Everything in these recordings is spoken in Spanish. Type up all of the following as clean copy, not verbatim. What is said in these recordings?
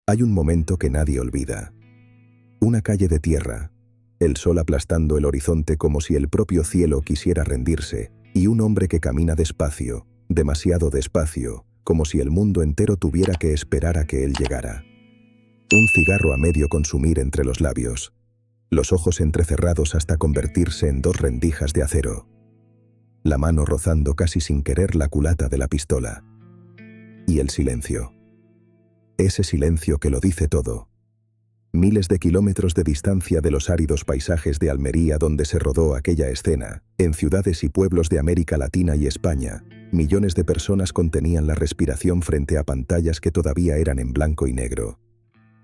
Hay un momento que nadie olvida. Una calle de tierra, el sol aplastando el horizonte como si el propio cielo quisiera rendirse, y un hombre que camina despacio, demasiado despacio, como si el mundo entero tuviera que esperar a que él llegara. Un cigarro a medio consumir entre los labios, los ojos entrecerrados hasta convertirse en dos rendijas de acero, la mano rozando casi sin querer la culata de la pistola. Y el silencio. Ese silencio que lo dice todo. Miles de kilómetros de distancia de los áridos paisajes de Almería donde se rodó aquella escena, en ciudades y pueblos de América Latina y España, millones de personas contenían la respiración frente a pantallas que todavía eran en blanco y negro.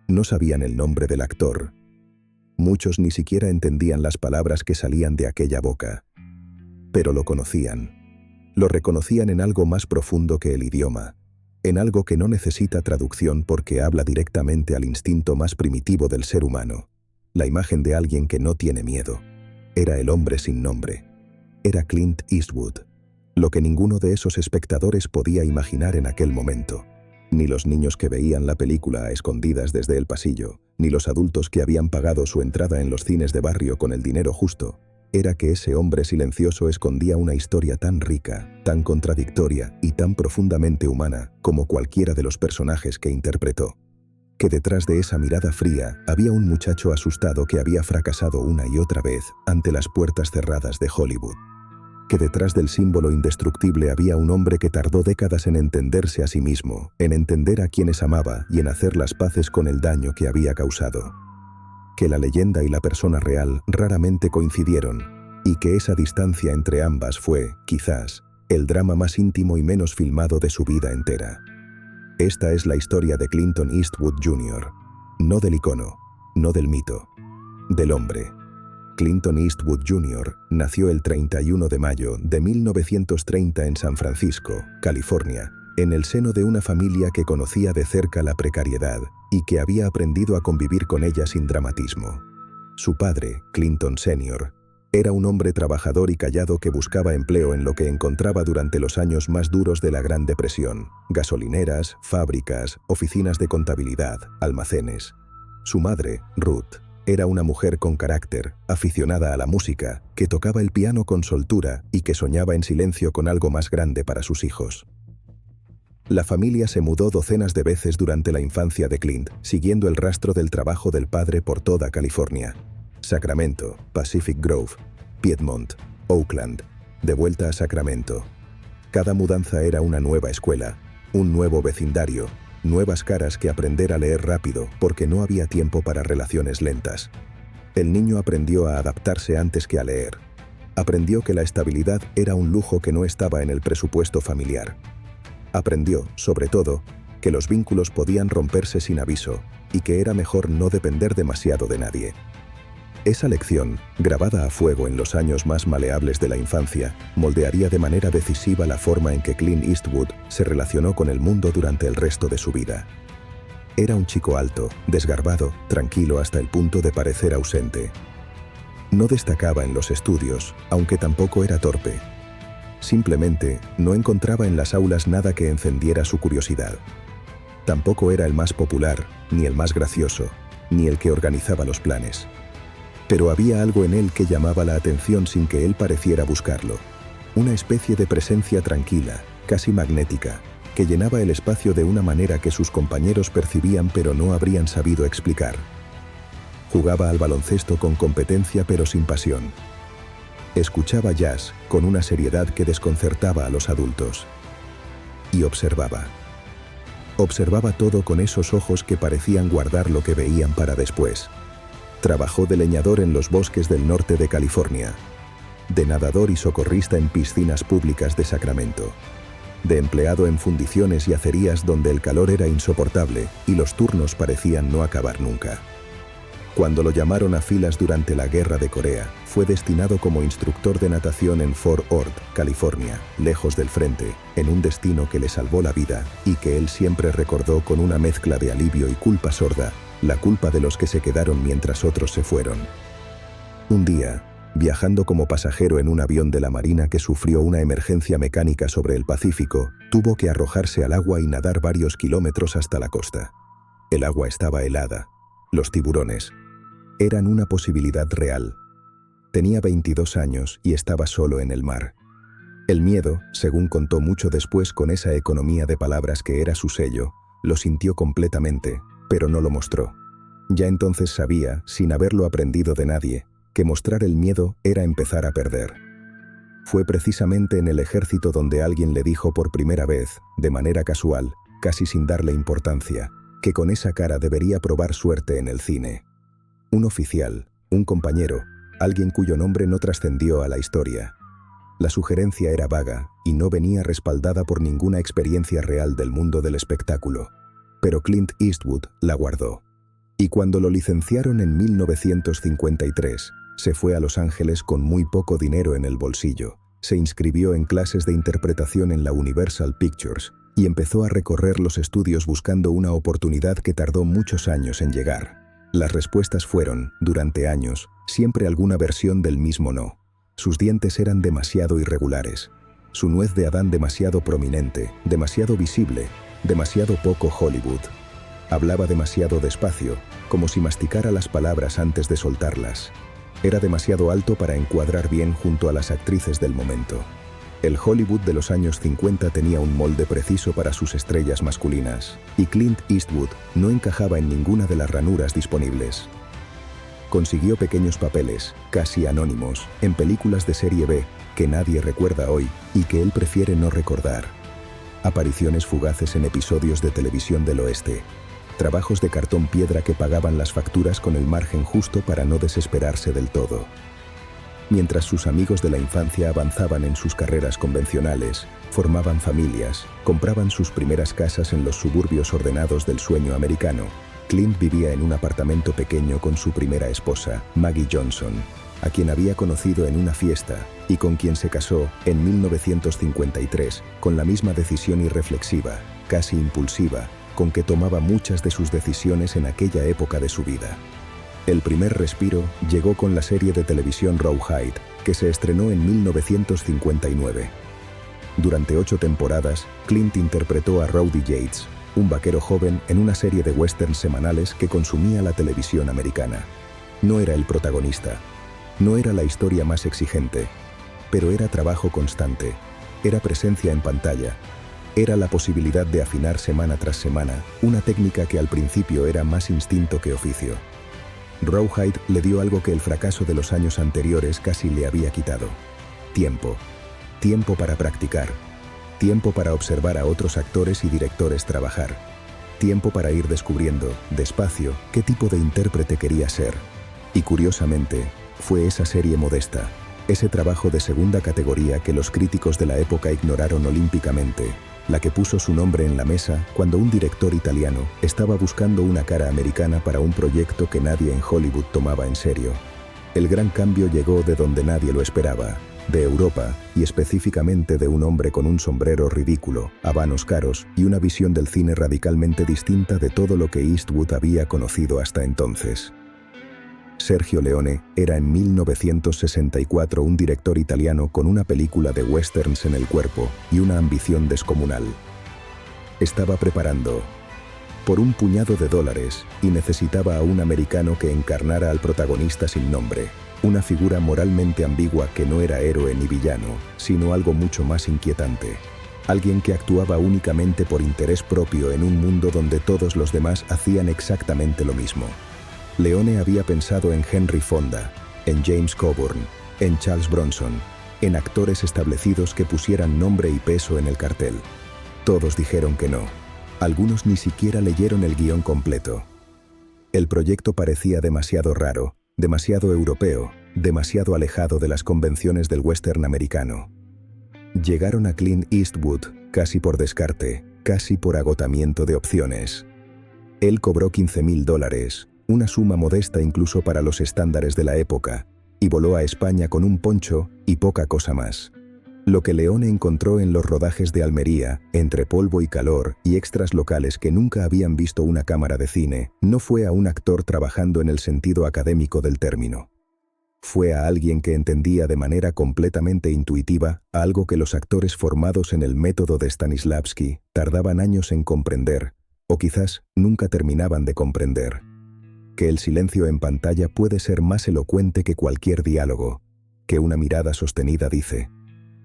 No sabían el nombre del actor. Muchos ni siquiera entendían las palabras que salían de aquella boca. Pero lo conocían. Lo reconocían en algo más profundo que el idioma, en algo que no necesita traducción porque habla directamente al instinto más primitivo del ser humano. La imagen de alguien que no tiene miedo. Era el hombre sin nombre. Era Clint Eastwood. Lo que ninguno de esos espectadores podía imaginar en aquel momento. Ni los niños que veían la película a escondidas desde el pasillo, ni los adultos que habían pagado su entrada en los cines de barrio con el dinero justo. Era que ese hombre silencioso escondía una historia tan rica, tan contradictoria y tan profundamente humana como cualquiera de los personajes que interpretó. Que detrás de esa mirada fría había un muchacho asustado que había fracasado una y otra vez ante las puertas cerradas de Hollywood. Que detrás del símbolo indestructible había un hombre que tardó décadas en entenderse a sí mismo, en entender a quienes amaba y en hacer las paces con el daño que había causado. Que la leyenda y la persona real raramente coincidieron, y que esa distancia entre ambas fue, quizás, el drama más íntimo y menos filmado de su vida entera. Esta es la historia de Clinton Eastwood Jr., no del icono, no del mito, del hombre. Clinton Eastwood Jr. nació el 31 de mayo de 1930 en San Francisco, California, en el seno de una familia que conocía de cerca la precariedad y que había aprendido a convivir con ella sin dramatismo. Su padre, Clinton Sr., era un hombre trabajador y callado que buscaba empleo en lo que encontraba durante los años más duros de la Gran Depresión: gasolineras, fábricas, oficinas de contabilidad, almacenes. Su madre, Ruth, era una mujer con carácter, aficionada a la música, que tocaba el piano con soltura y que soñaba en silencio con algo más grande para sus hijos. La familia se mudó docenas de veces durante la infancia de Clint, siguiendo el rastro del trabajo del padre por toda California. Sacramento, Pacific Grove, Piedmont, Oakland, de vuelta a Sacramento. Cada mudanza era una nueva escuela, un nuevo vecindario, nuevas caras que aprender a leer rápido porque no había tiempo para relaciones lentas. El niño aprendió a adaptarse antes que a leer. Aprendió que la estabilidad era un lujo que no estaba en el presupuesto familiar. Aprendió, sobre todo, que los vínculos podían romperse sin aviso y que era mejor no depender demasiado de nadie. Esa lección, grabada a fuego en los años más maleables de la infancia, moldearía de manera decisiva la forma en que Clint Eastwood se relacionó con el mundo durante el resto de su vida. Era un chico alto, desgarbado, tranquilo hasta el punto de parecer ausente. No destacaba en los estudios, aunque tampoco era torpe. Simplemente, no encontraba en las aulas nada que encendiera su curiosidad. Tampoco era el más popular, ni el más gracioso, ni el que organizaba los planes. Pero había algo en él que llamaba la atención sin que él pareciera buscarlo. Una especie de presencia tranquila, casi magnética, que llenaba el espacio de una manera que sus compañeros percibían pero no habrían sabido explicar. Jugaba al baloncesto con competencia pero sin pasión. Escuchaba jazz con una seriedad que desconcertaba a los adultos. Y observaba. Observaba todo con esos ojos que parecían guardar lo que veían para después. Trabajó de leñador en los bosques del norte de California, de nadador y socorrista en piscinas públicas de Sacramento, de empleado en fundiciones y acerías donde el calor era insoportable y los turnos parecían no acabar nunca. Cuando lo llamaron a filas durante la Guerra de Corea, fue destinado como instructor de natación en Fort Worth, California, lejos del frente, en un destino que le salvó la vida y que él siempre recordó con una mezcla de alivio y culpa sorda, la culpa de los que se quedaron mientras otros se fueron. Un día, viajando como pasajero en un avión de la Marina que sufrió una emergencia mecánica sobre el Pacífico, tuvo que arrojarse al agua y nadar varios kilómetros hasta la costa. El agua estaba helada. Los tiburones eran una posibilidad real. Tenía 22 años y estaba solo en el mar. El miedo, según contó mucho después con esa economía de palabras que era su sello, lo sintió completamente, pero no lo mostró. Ya entonces sabía, sin haberlo aprendido de nadie, que mostrar el miedo era empezar a perder. Fue precisamente en el ejército donde alguien le dijo por primera vez, de manera casual, casi sin darle importancia, que con esa cara debería probar suerte en el cine. Un oficial, un compañero, alguien cuyo nombre no trascendió a la historia. La sugerencia era vaga y no venía respaldada por ninguna experiencia real del mundo del espectáculo. Pero Clint Eastwood la guardó. Y cuando lo licenciaron en 1953, se fue a Los Ángeles con muy poco dinero en el bolsillo, se inscribió en clases de interpretación en la Universal Pictures y empezó a recorrer los estudios buscando una oportunidad que tardó muchos años en llegar. Las respuestas fueron, durante años, siempre alguna versión del mismo no. Sus dientes eran demasiado irregulares, su nuez de Adán demasiado prominente, demasiado visible, demasiado poco Hollywood. Hablaba demasiado despacio, como si masticara las palabras antes de soltarlas. Era demasiado alto para encuadrar bien junto a las actrices del momento. El Hollywood de los años 50 tenía un molde preciso para sus estrellas masculinas, y Clint Eastwood no encajaba en ninguna de las ranuras disponibles. Consiguió pequeños papeles, casi anónimos, en películas de serie B, que nadie recuerda hoy y que él prefiere no recordar. Apariciones fugaces en episodios de televisión del oeste. Trabajos de cartón piedra que pagaban las facturas con el margen justo para no desesperarse del todo. Mientras sus amigos de la infancia avanzaban en sus carreras convencionales, formaban familias, compraban sus primeras casas en los suburbios ordenados del sueño americano, Clint vivía en un apartamento pequeño con su primera esposa, Maggie Johnson, a quien había conocido en una fiesta y con quien se casó en 1953, con la misma decisión irreflexiva, casi impulsiva, con que tomaba muchas de sus decisiones en aquella época de su vida. El primer respiro llegó con la serie de televisión Rawhide, que se estrenó en 1959. Durante 8 temporadas, Clint interpretó a Rowdy Yates, un vaquero joven en una serie de westerns semanales que consumía la televisión americana. No era el protagonista, no era la historia más exigente, pero era trabajo constante, era presencia en pantalla, era la posibilidad de afinar semana tras semana, una técnica que al principio era más instinto que oficio. Rawhide le dio algo que el fracaso de los años anteriores casi le había quitado: tiempo. Tiempo para practicar. Tiempo para observar a otros actores y directores trabajar. Tiempo para ir descubriendo, despacio, qué tipo de intérprete quería ser. Y curiosamente, fue esa serie modesta, ese trabajo de segunda categoría que los críticos de la época ignoraron olímpicamente, la que puso su nombre en la mesa cuando un director italiano estaba buscando una cara americana para un proyecto que nadie en Hollywood tomaba en serio. El gran cambio llegó de donde nadie lo esperaba, de Europa, y específicamente de un hombre con un sombrero ridículo, habanos caros y una visión del cine radicalmente distinta de todo lo que Eastwood había conocido hasta entonces. Sergio Leone era en 1964 un director italiano con una película de westerns en el cuerpo y una ambición descomunal. Estaba preparando por un puñado de dólares y necesitaba a un americano que encarnara al protagonista sin nombre, una figura moralmente ambigua que no era héroe ni villano, sino algo mucho más inquietante. Alguien que actuaba únicamente por interés propio en un mundo donde todos los demás hacían exactamente lo mismo. Leone había pensado en Henry Fonda, en James Coburn, en Charles Bronson, en actores establecidos que pusieran nombre y peso en el cartel. Todos dijeron que no. Algunos ni siquiera leyeron el guión completo. El proyecto parecía demasiado raro, demasiado europeo, demasiado alejado de las convenciones del western americano. Llegaron a Clint Eastwood, casi por descarte, casi por agotamiento de opciones. Él cobró $15,000, una suma modesta incluso para los estándares de la época, y voló a España con un poncho y poca cosa más. Lo que Leone encontró en los rodajes de Almería, entre polvo y calor y extras locales que nunca habían visto una cámara de cine, no fue a un actor trabajando en el sentido académico del término. Fue a alguien que entendía de manera completamente intuitiva algo que los actores formados en el método de Stanislavski tardaban años en comprender, o quizás nunca terminaban de comprender, que el silencio en pantalla puede ser más elocuente que cualquier diálogo, que una mirada sostenida dice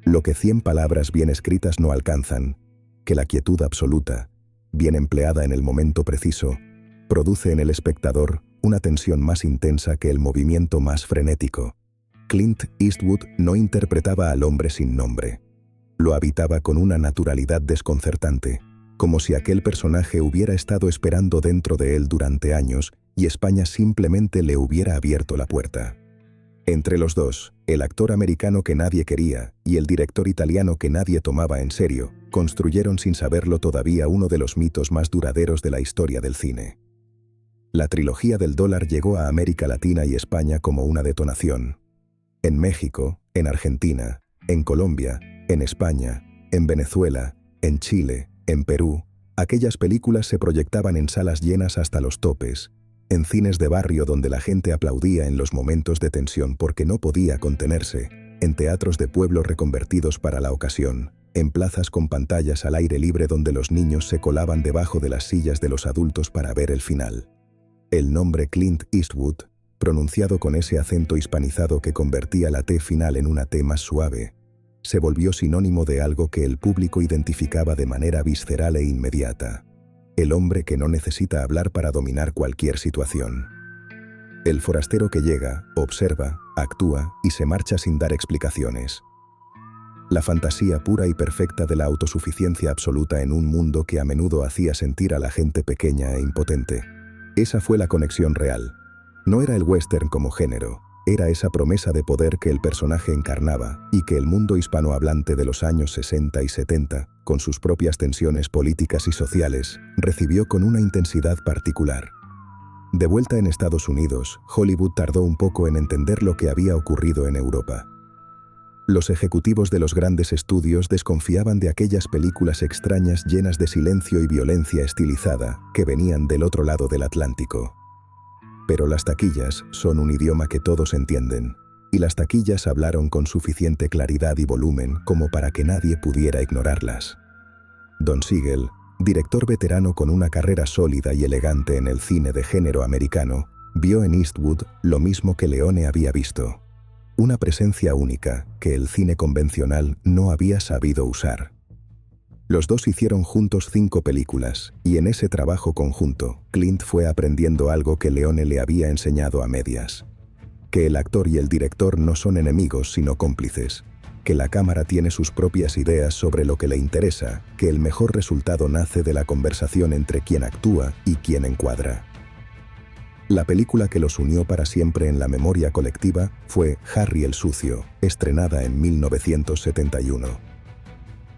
lo que 100 palabras bien escritas no alcanzan, que la quietud absoluta, bien empleada en el momento preciso, produce en el espectador una tensión más intensa que el movimiento más frenético. Clint Eastwood no interpretaba al hombre sin nombre. Lo habitaba con una naturalidad desconcertante, como si aquel personaje hubiera estado esperando dentro de él durante años y España simplemente le hubiera abierto la puerta. Entre los dos, el actor americano que nadie quería y el director italiano que nadie tomaba en serio, construyeron sin saberlo todavía uno de los mitos más duraderos de la historia del cine. La trilogía del dólar llegó a América Latina y España como una detonación. En México, en Argentina, en Colombia, en España, en Venezuela, en Chile, en Perú, aquellas películas se proyectaban en salas llenas hasta los topes, en cines de barrio donde la gente aplaudía en los momentos de tensión porque no podía contenerse, en teatros de pueblo reconvertidos para la ocasión, en plazas con pantallas al aire libre donde los niños se colaban debajo de las sillas de los adultos para ver el final. El nombre Clint Eastwood, pronunciado con ese acento hispanizado que convertía la T final en una T más suave, se volvió sinónimo de algo que el público identificaba de manera visceral e inmediata. El hombre que no necesita hablar para dominar cualquier situación. El forastero que llega, observa, actúa y se marcha sin dar explicaciones. La fantasía pura y perfecta de la autosuficiencia absoluta en un mundo que a menudo hacía sentir a la gente pequeña e impotente. Esa fue la conexión real. No era el western como género, era esa promesa de poder que el personaje encarnaba y que el mundo hispanohablante de los años 60 y 70, con sus propias tensiones políticas y sociales, recibió con una intensidad particular. De vuelta en Estados Unidos, Hollywood tardó un poco en entender lo que había ocurrido en Europa. Los ejecutivos de los grandes estudios desconfiaban de aquellas películas extrañas llenas de silencio y violencia estilizada que venían del otro lado del Atlántico. Pero las taquillas son un idioma que todos entienden, y las taquillas hablaron con suficiente claridad y volumen como para que nadie pudiera ignorarlas. Don Siegel, director veterano con una carrera sólida y elegante en el cine de género americano, vio en Eastwood lo mismo que Leone había visto. Una presencia única que el cine convencional no había sabido usar. Los dos hicieron juntos 5 películas, y en ese trabajo conjunto, Clint fue aprendiendo algo que Leone le había enseñado a medias. Que el actor y el director no son enemigos sino cómplices. Que la cámara tiene sus propias ideas sobre lo que le interesa, que el mejor resultado nace de la conversación entre quien actúa y quien encuadra. La película que los unió para siempre en la memoria colectiva fue Harry el Sucio, estrenada en 1971.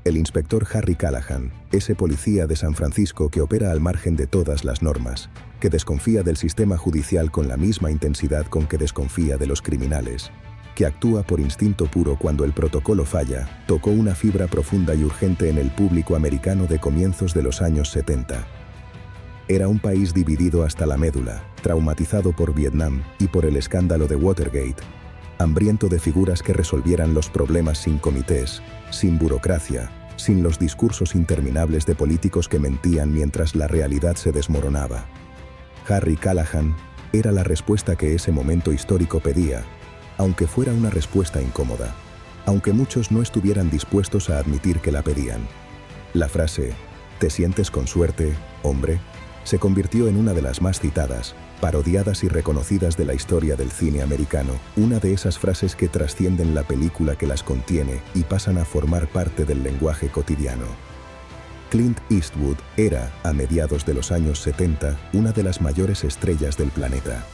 El inspector Harry Callahan, ese policía de San Francisco que opera al margen de todas las normas, que desconfía del sistema judicial con la misma intensidad con que desconfía de los criminales, que actúa por instinto puro cuando el protocolo falla, tocó una fibra profunda y urgente en el público americano de comienzos de los años 70. Era un país dividido hasta la médula, traumatizado por Vietnam y por el escándalo de Watergate, hambriento de figuras que resolvieran los problemas sin comités, sin burocracia, sin los discursos interminables de políticos que mentían mientras la realidad se desmoronaba. Harry Callahan era la respuesta que ese momento histórico pedía, aunque fuera una respuesta incómoda, aunque muchos no estuvieran dispuestos a admitir que la pedían. La frase, ¿te sientes con suerte, hombre?, se convirtió en una de las más citadas, parodiadas y reconocidas de la historia del cine americano, una de esas frases que trascienden la película que las contiene y pasan a formar parte del lenguaje cotidiano. Clint Eastwood era, a mediados de los años 70, una de las mayores estrellas del planeta.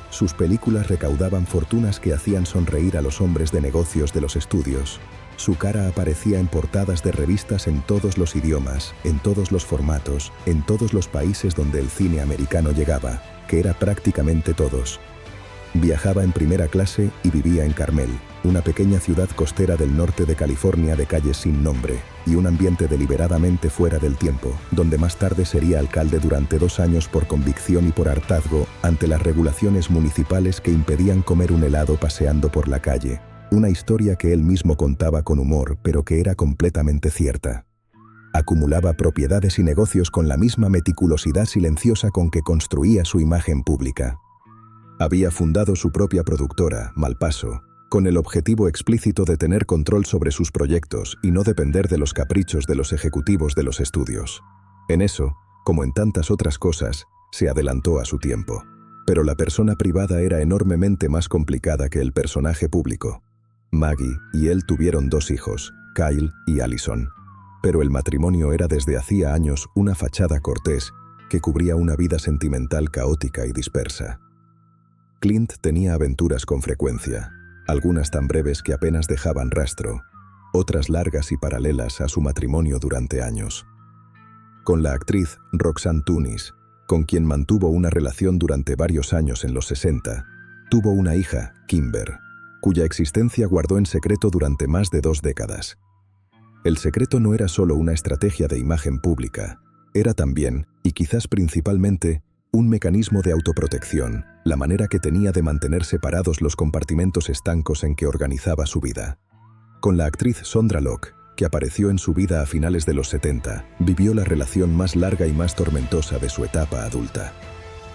Sus películas recaudaban fortunas que hacían sonreír a los hombres de negocios de los estudios. Su cara aparecía en portadas de revistas en todos los idiomas, en todos los formatos, en todos los países donde el cine americano llegaba, que era prácticamente todos. Viajaba en primera clase y vivía en Carmel, una pequeña ciudad costera del norte de California de calles sin nombre, y un ambiente deliberadamente fuera del tiempo, donde más tarde sería alcalde durante 2 años por convicción y por hartazgo ante las regulaciones municipales que impedían comer un helado paseando por la calle. Una historia que él mismo contaba con humor, pero que era completamente cierta. Acumulaba propiedades y negocios con la misma meticulosidad silenciosa con que construía su imagen pública. Había fundado su propia productora, Malpaso, con el objetivo explícito de tener control sobre sus proyectos y no depender de los caprichos de los ejecutivos de los estudios. En eso, como en tantas otras cosas, se adelantó a su tiempo. Pero la persona privada era enormemente más complicada que el personaje público. Maggie y él tuvieron 2 hijos, Kyle y Allison. Pero el matrimonio era desde hacía años una fachada cortés que cubría una vida sentimental caótica y dispersa. Clint tenía aventuras con frecuencia, algunas tan breves que apenas dejaban rastro, otras largas y paralelas a su matrimonio durante años. Con la actriz Roxanne Tunis, con quien mantuvo una relación durante varios años en los 60, tuvo una hija, Kimber, cuya existencia guardó en secreto durante más de 2 décadas. El secreto no era solo una estrategia de imagen pública, era también, y quizás principalmente, un mecanismo de autoprotección, la manera que tenía de mantener separados los compartimentos estancos en que organizaba su vida. Con la actriz Sondra Locke, que apareció en su vida a finales de los 70, vivió la relación más larga y más tormentosa de su etapa adulta.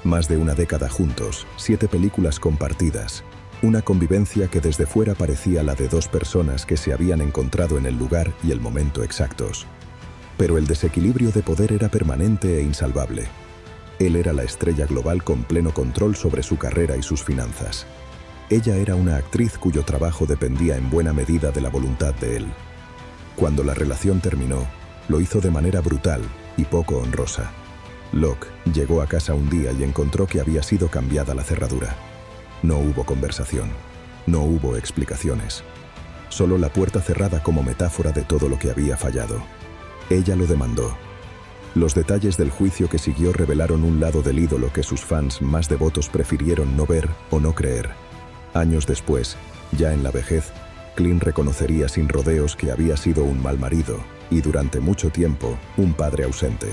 Más de una década juntos, 7 películas compartidas, una convivencia que desde fuera parecía la de 2 personas que se habían encontrado en el lugar y el momento exactos. Pero el desequilibrio de poder era permanente e insalvable. Él era la estrella global con pleno control sobre su carrera y sus finanzas. Ella era una actriz cuyo trabajo dependía en buena medida de la voluntad de él. Cuando la relación terminó, lo hizo de manera brutal y poco honrosa. Locke llegó a casa un día y encontró que había sido cambiada la cerradura. No hubo conversación, no hubo explicaciones. Solo la puerta cerrada como metáfora de todo lo que había fallado. Ella lo demandó. Los detalles del juicio que siguió revelaron un lado del ídolo que sus fans más devotos prefirieron no ver o no creer. Años después, ya en la vejez, Clint reconocería sin rodeos que había sido un mal marido y durante mucho tiempo un padre ausente.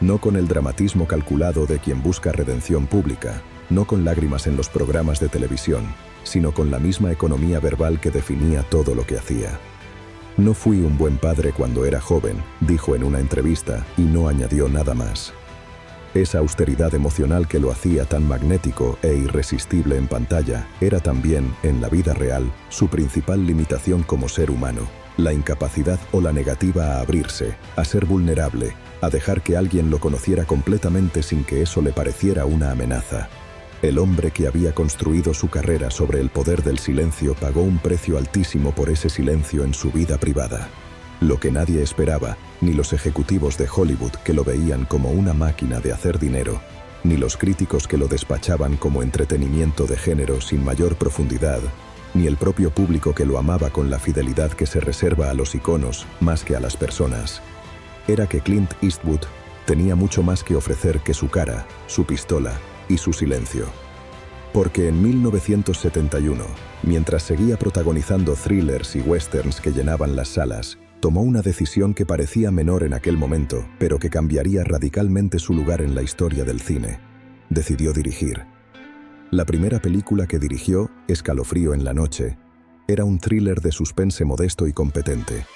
No con el dramatismo calculado de quien busca redención pública, no con lágrimas en los programas de televisión, sino con la misma economía verbal que definía todo lo que hacía. No fui un buen padre cuando era joven, dijo en una entrevista, y no añadió nada más. Esa austeridad emocional que lo hacía tan magnético e irresistible en pantalla era también, en la vida real, su principal limitación como ser humano. La incapacidad o la negativa a abrirse, a ser vulnerable, a dejar que alguien lo conociera completamente sin que eso le pareciera una amenaza. El hombre que había construido su carrera sobre el poder del silencio pagó un precio altísimo por ese silencio en su vida privada. Lo que nadie esperaba, ni los ejecutivos de Hollywood que lo veían como una máquina de hacer dinero, ni los críticos que lo despachaban como entretenimiento de género sin mayor profundidad, ni el propio público que lo amaba con la fidelidad que se reserva a los iconos más que a las personas, era que Clint Eastwood tenía mucho más que ofrecer que su cara, su pistola y su silencio. Porque en 1971, mientras seguía protagonizando thrillers y westerns que llenaban las salas, tomó una decisión que parecía menor en aquel momento, pero que cambiaría radicalmente su lugar en la historia del cine. Decidió dirigir. La primera película que dirigió, Escalofrío en la noche, era un thriller de suspense modesto y competente.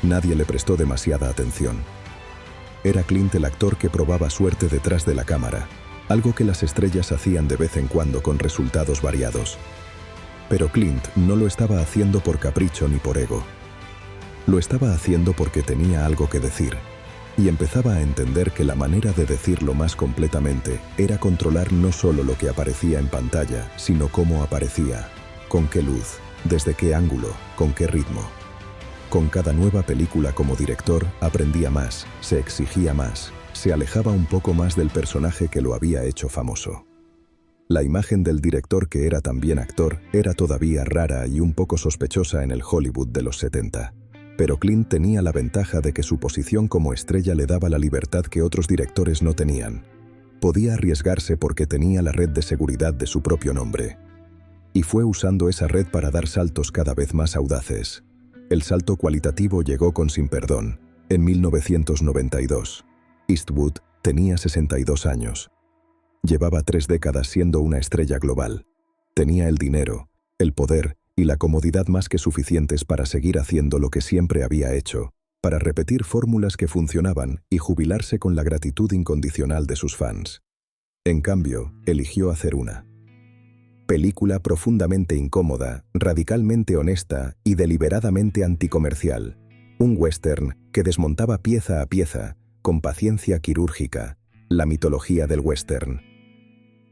Nadie le prestó demasiada atención. Era Clint el actor que probaba suerte detrás de la cámara, algo que las estrellas hacían de vez en cuando con resultados variados. Pero Clint no lo estaba haciendo por capricho ni por ego. Lo estaba haciendo porque tenía algo que decir, y empezaba a entender que la manera de decirlo más completamente era controlar no solo lo que aparecía en pantalla, sino cómo aparecía, con qué luz, desde qué ángulo, con qué ritmo. Con cada nueva película como director aprendía más, se exigía más, se alejaba un poco más del personaje que lo había hecho famoso. La imagen del director que era también actor era todavía rara y un poco sospechosa en el Hollywood de los 70. Pero Clint tenía la ventaja de que su posición como estrella le daba la libertad que otros directores no tenían. Podía arriesgarse porque tenía la red de seguridad de su propio nombre. Y fue usando esa red para dar saltos cada vez más audaces. El salto cualitativo llegó con Sin Perdón, en 1992. Eastwood tenía 62 años. Llevaba 3 décadas siendo una estrella global. Tenía el dinero, el poder y la comodidad más que suficientes para seguir haciendo lo que siempre había hecho, para repetir fórmulas que funcionaban y jubilarse con la gratitud incondicional de sus fans. En cambio, eligió hacer una película profundamente incómoda, radicalmente honesta y deliberadamente anticomercial. Un western que desmontaba pieza a pieza, con paciencia quirúrgica, la mitología del western.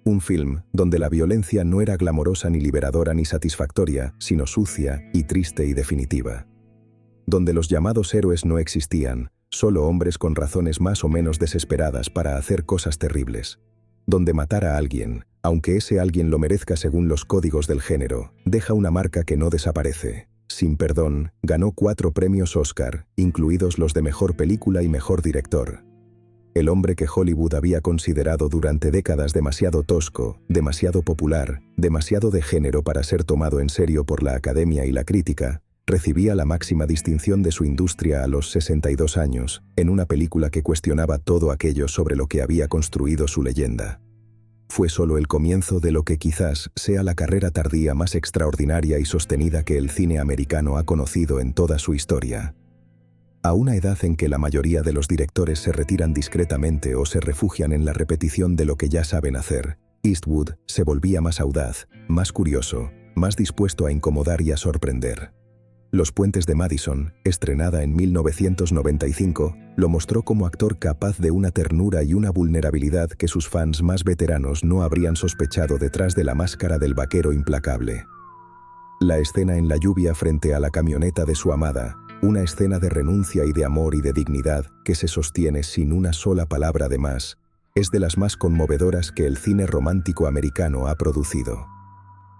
Un film donde la violencia no era glamorosa ni liberadora ni satisfactoria, sino sucia y triste y definitiva. Donde los llamados héroes no existían, solo hombres con razones más o menos desesperadas para hacer cosas terribles. Donde matar a alguien, aunque ese alguien lo merezca según los códigos del género, deja una marca que no desaparece. Sin Perdón ganó 4 premios Oscar, incluidos los de Mejor Película y Mejor Director. El hombre que Hollywood había considerado durante décadas demasiado tosco, demasiado popular, demasiado de género para ser tomado en serio por la academia y la crítica, recibía la máxima distinción de su industria a los 62 años, en una película que cuestionaba todo aquello sobre lo que había construido su leyenda. Fue solo el comienzo de lo que quizás sea la carrera tardía más extraordinaria y sostenida que el cine americano ha conocido en toda su historia. A una edad en que la mayoría de los directores se retiran discretamente o se refugian en la repetición de lo que ya saben hacer, Eastwood se volvía más audaz, más curioso, más dispuesto a incomodar y a sorprender. Los Puentes de Madison, estrenada en 1995, lo mostró como actor capaz de una ternura y una vulnerabilidad que sus fans más veteranos no habrían sospechado detrás de la máscara del vaquero implacable. La escena en la lluvia frente a la camioneta de su amada, una escena de renuncia y de amor y de dignidad que se sostiene sin una sola palabra de más, es de las más conmovedoras que el cine romántico americano ha producido.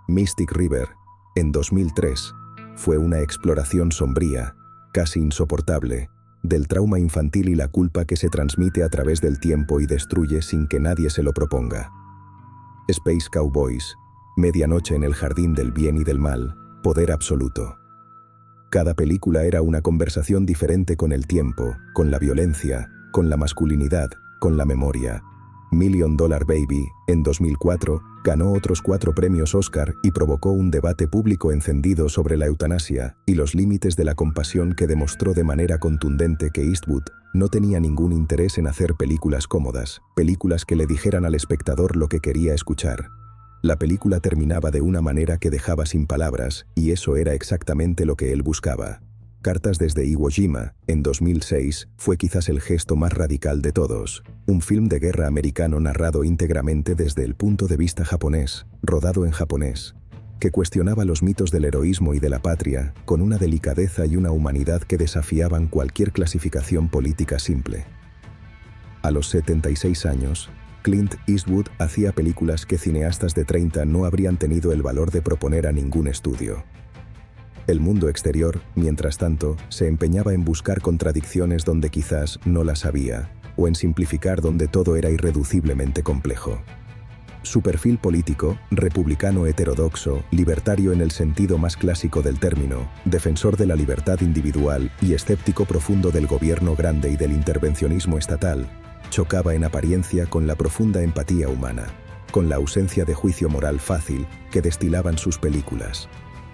Mystic River, en 2003, fue una exploración sombría, casi insoportable, del trauma infantil y la culpa que se transmite a través del tiempo y destruye sin que nadie se lo proponga. Space Cowboys, Medianoche en el Jardín del Bien y del Mal, Poder Absoluto. Cada película era una conversación diferente con el tiempo, con la violencia, con la masculinidad, con la memoria. Million Dollar Baby, en 2004, ganó otros 4 premios Oscar y provocó un debate público encendido sobre la eutanasia y los límites de la compasión que demostró de manera contundente que Eastwood no tenía ningún interés en hacer películas cómodas, películas que le dijeran al espectador lo que quería escuchar. La película terminaba de una manera que dejaba sin palabras, y eso era exactamente lo que él buscaba. Cartas desde Iwo Jima, en 2006, fue quizás el gesto más radical de todos. Un film de guerra americano narrado íntegramente desde el punto de vista japonés, rodado en japonés, que cuestionaba los mitos del heroísmo y de la patria, con una delicadeza y una humanidad que desafiaban cualquier clasificación política simple. A los 76 años, Clint Eastwood hacía películas que cineastas de 30 no habrían tenido el valor de proponer a ningún estudio. El mundo exterior, mientras tanto, se empeñaba en buscar contradicciones donde quizás no las había, o en simplificar donde todo era irreduciblemente complejo. Su perfil político, republicano heterodoxo, libertario en el sentido más clásico del término, defensor de la libertad individual y escéptico profundo del gobierno grande y del intervencionismo estatal, chocaba en apariencia con la profunda empatía humana, con la ausencia de juicio moral fácil que destilaban sus películas.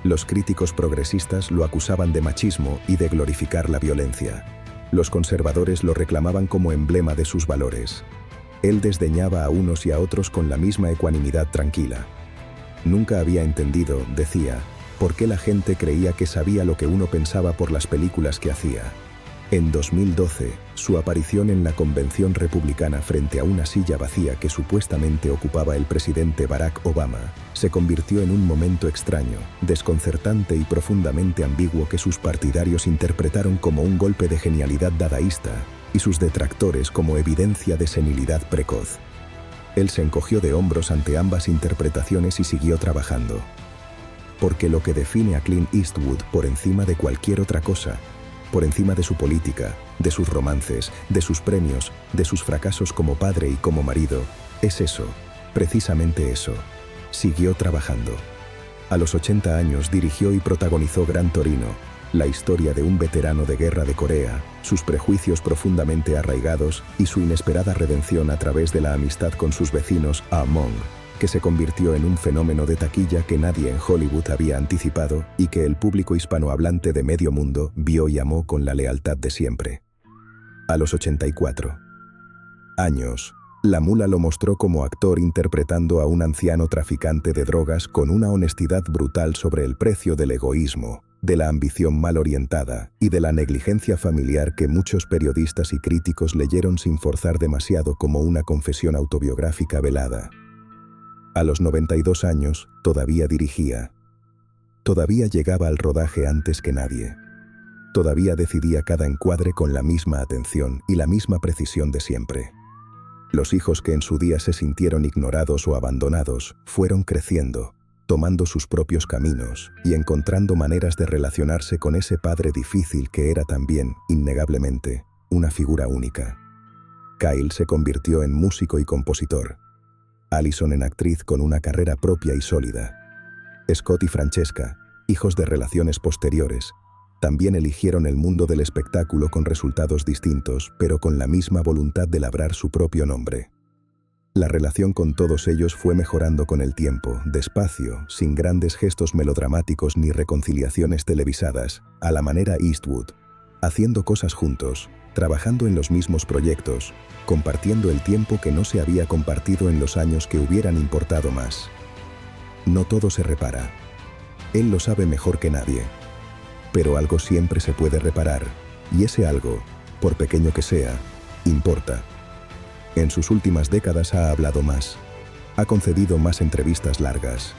Los críticos progresistas lo acusaban de machismo y de glorificar la violencia. Los conservadores lo reclamaban como emblema de sus valores. Él desdeñaba a unos y a otros con la misma ecuanimidad tranquila. Nunca había entendido, decía, por qué la gente creía que sabía lo que uno pensaba por las películas que hacía. En 2012, su aparición en la convención republicana frente a una silla vacía que supuestamente ocupaba el presidente Barack Obama, se convirtió en un momento extraño, desconcertante y profundamente ambiguo que sus partidarios interpretaron como un golpe de genialidad dadaísta y sus detractores como evidencia de senilidad precoz. Él se encogió de hombros ante ambas interpretaciones y siguió trabajando. Porque lo que define a Clint Eastwood por encima de cualquier otra cosa, por encima de su política, de sus romances, de sus premios, de sus fracasos como padre y como marido, es eso, precisamente eso. Siguió trabajando. A los 80 años dirigió y protagonizó Gran Torino, la historia de un veterano de guerra de Corea, sus prejuicios profundamente arraigados y su inesperada redención a través de la amistad con sus vecinos a Hmong. que se convirtió en un fenómeno de taquilla que nadie en Hollywood había anticipado y que el público hispanohablante de medio mundo vio y amó con la lealtad de siempre. A los 84 años, la Mula lo mostró como actor interpretando a un anciano traficante de drogas con una honestidad brutal sobre el precio del egoísmo, de la ambición mal orientada y de la negligencia familiar que muchos periodistas y críticos leyeron sin forzar demasiado como una confesión autobiográfica velada. A los 92 años, todavía dirigía. Todavía llegaba al rodaje antes que nadie. Todavía decidía cada encuadre con la misma atención y la misma precisión de siempre. Los hijos que en su día se sintieron ignorados o abandonados fueron creciendo, tomando sus propios caminos y encontrando maneras de relacionarse con ese padre difícil que era también, innegablemente, una figura única. Kyle se convirtió en músico y compositor. Allison en actriz con una carrera propia y sólida. Scott y Francesca, hijos de relaciones posteriores, también eligieron el mundo del espectáculo con resultados distintos, pero con la misma voluntad de labrar su propio nombre. La relación con todos ellos fue mejorando con el tiempo, despacio, sin grandes gestos melodramáticos ni reconciliaciones televisadas, a la manera Eastwood, haciendo cosas juntos, trabajando en los mismos proyectos, compartiendo el tiempo que no se había compartido en los años que hubieran importado más. No todo se repara. Él lo sabe mejor que nadie. Pero algo siempre se puede reparar, y ese algo, por pequeño que sea, importa. En sus últimas décadas ha hablado más, ha concedido más entrevistas largas,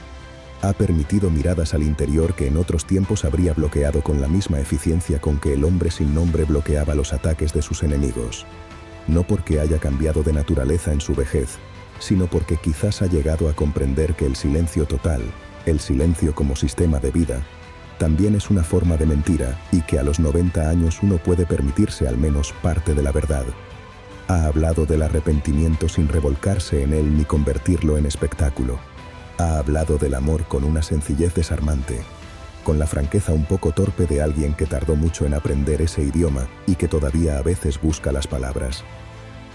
ha permitido miradas al interior que en otros tiempos habría bloqueado con la misma eficiencia con que el hombre sin nombre bloqueaba los ataques de sus enemigos. No porque haya cambiado de naturaleza en su vejez, sino porque quizás ha llegado a comprender que el silencio total, el silencio como sistema de vida, también es una forma de mentira y que a los 90 años uno puede permitirse al menos parte de la verdad. Ha hablado del arrepentimiento sin revolcarse en él ni convertirlo en espectáculo. Ha hablado del amor con una sencillez desarmante, con la franqueza un poco torpe de alguien que tardó mucho en aprender ese idioma y que todavía a veces busca las palabras.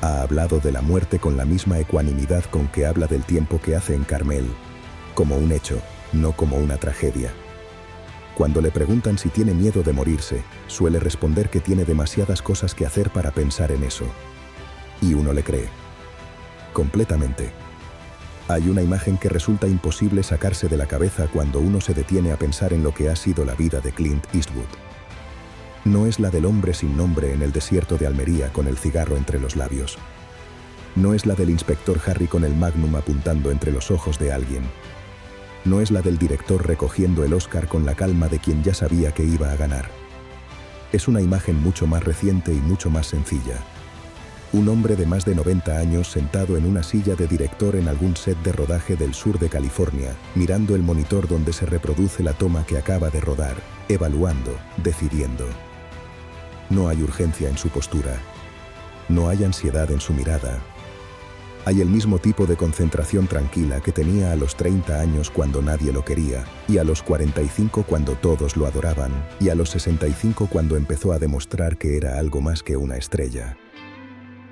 Ha hablado de la muerte con la misma ecuanimidad con que habla del tiempo que hace en Carmel, como un hecho, no como una tragedia. Cuando le preguntan si tiene miedo de morirse, suele responder que tiene demasiadas cosas que hacer para pensar en eso. Y uno le cree. Completamente. Hay una imagen que resulta imposible sacarse de la cabeza cuando uno se detiene a pensar en lo que ha sido la vida de Clint Eastwood. No es la del hombre sin nombre en el desierto de Almería con el cigarro entre los labios. No es la del inspector Harry con el Magnum apuntando entre los ojos de alguien. No es la del director recogiendo el Oscar con la calma de quien ya sabía que iba a ganar. Es una imagen mucho más reciente y mucho más sencilla. Un hombre de más de 90 años sentado en una silla de director en algún set de rodaje del sur de California, mirando el monitor donde se reproduce la toma que acaba de rodar, evaluando, decidiendo. No hay urgencia en su postura. No hay ansiedad en su mirada. Hay el mismo tipo de concentración tranquila que tenía a los 30 años cuando nadie lo quería, y a los 45 cuando todos lo adoraban, y a los 65 cuando empezó a demostrar que era algo más que una estrella.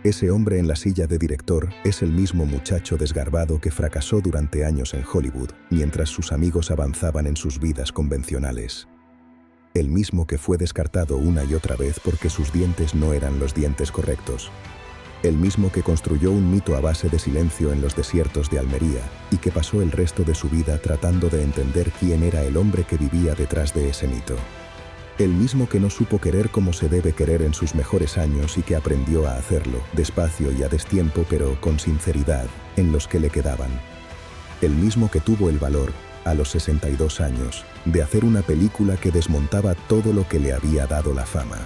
Ese hombre en la silla de director es el mismo muchacho desgarbado que fracasó durante años en Hollywood, mientras sus amigos avanzaban en sus vidas convencionales. El mismo que fue descartado una y otra vez porque sus dientes no eran los dientes correctos. El mismo que construyó un mito a base de silencio en los desiertos de Almería y que pasó el resto de su vida tratando de entender quién era el hombre que vivía detrás de ese mito. El mismo que no supo querer como se debe querer en sus mejores años y que aprendió a hacerlo, despacio y a destiempo pero con sinceridad, en los que le quedaban. El mismo que tuvo el valor, a los 62 años, de hacer una película que desmontaba todo lo que le había dado la fama.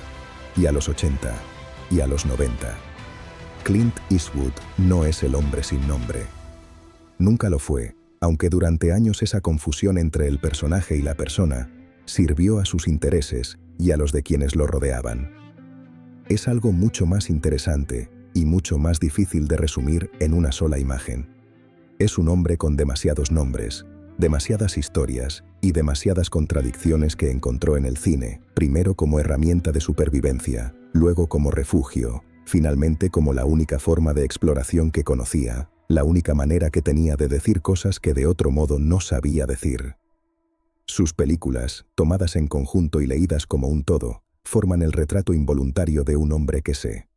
Y a los 80, y a los 90. Clint Eastwood no es el hombre sin nombre. Nunca lo fue, aunque durante años esa confusión entre el personaje y la persona sirvió a sus intereses y a los de quienes lo rodeaban. Es algo mucho más interesante y mucho más difícil de resumir en una sola imagen. Es un hombre con demasiados nombres, demasiadas historias y demasiadas contradicciones que encontró en el cine, primero como herramienta de supervivencia, luego como refugio, finalmente como la única forma de exploración que conocía, la única manera que tenía de decir cosas que de otro modo no sabía decir. Sus películas, tomadas en conjunto y leídas como un todo, forman el retrato involuntario de un hombre que se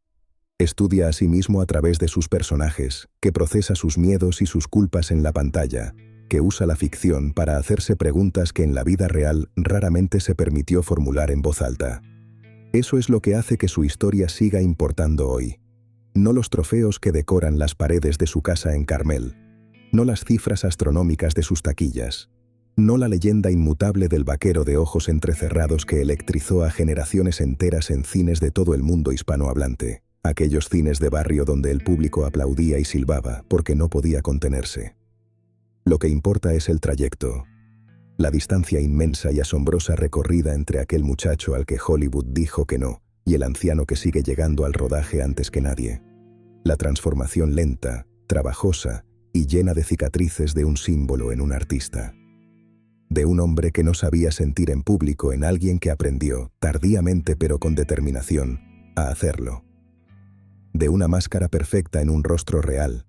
estudia a sí mismo a través de sus personajes, que procesa sus miedos y sus culpas en la pantalla, que usa la ficción para hacerse preguntas que en la vida real raramente se permitió formular en voz alta. Eso es lo que hace que su historia siga importando hoy. No los trofeos que decoran las paredes de su casa en Carmel, no las cifras astronómicas de sus taquillas, no la leyenda inmutable del vaquero de ojos entrecerrados que electrizó a generaciones enteras en cines de todo el mundo hispanohablante, aquellos cines de barrio donde el público aplaudía y silbaba porque no podía contenerse. Lo que importa es el trayecto, la distancia inmensa y asombrosa recorrida entre aquel muchacho al que Hollywood dijo que no, y el anciano que sigue llegando al rodaje antes que nadie. La transformación lenta, trabajosa y llena de cicatrices de un símbolo en un artista. De un hombre que no sabía sentir en público en alguien que aprendió, tardíamente pero con determinación, a hacerlo. De una máscara perfecta en un rostro real,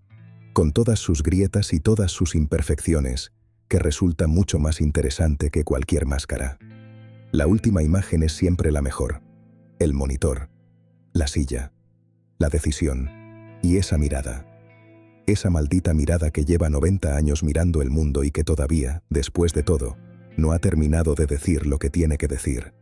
con todas sus grietas y todas sus imperfecciones, que resulta mucho más interesante que cualquier máscara. La última imagen es siempre la mejor. El monitor, la silla, la decisión y esa mirada. Esa maldita mirada que lleva 90 años mirando el mundo y que todavía, después de todo, no ha terminado de decir lo que tiene que decir.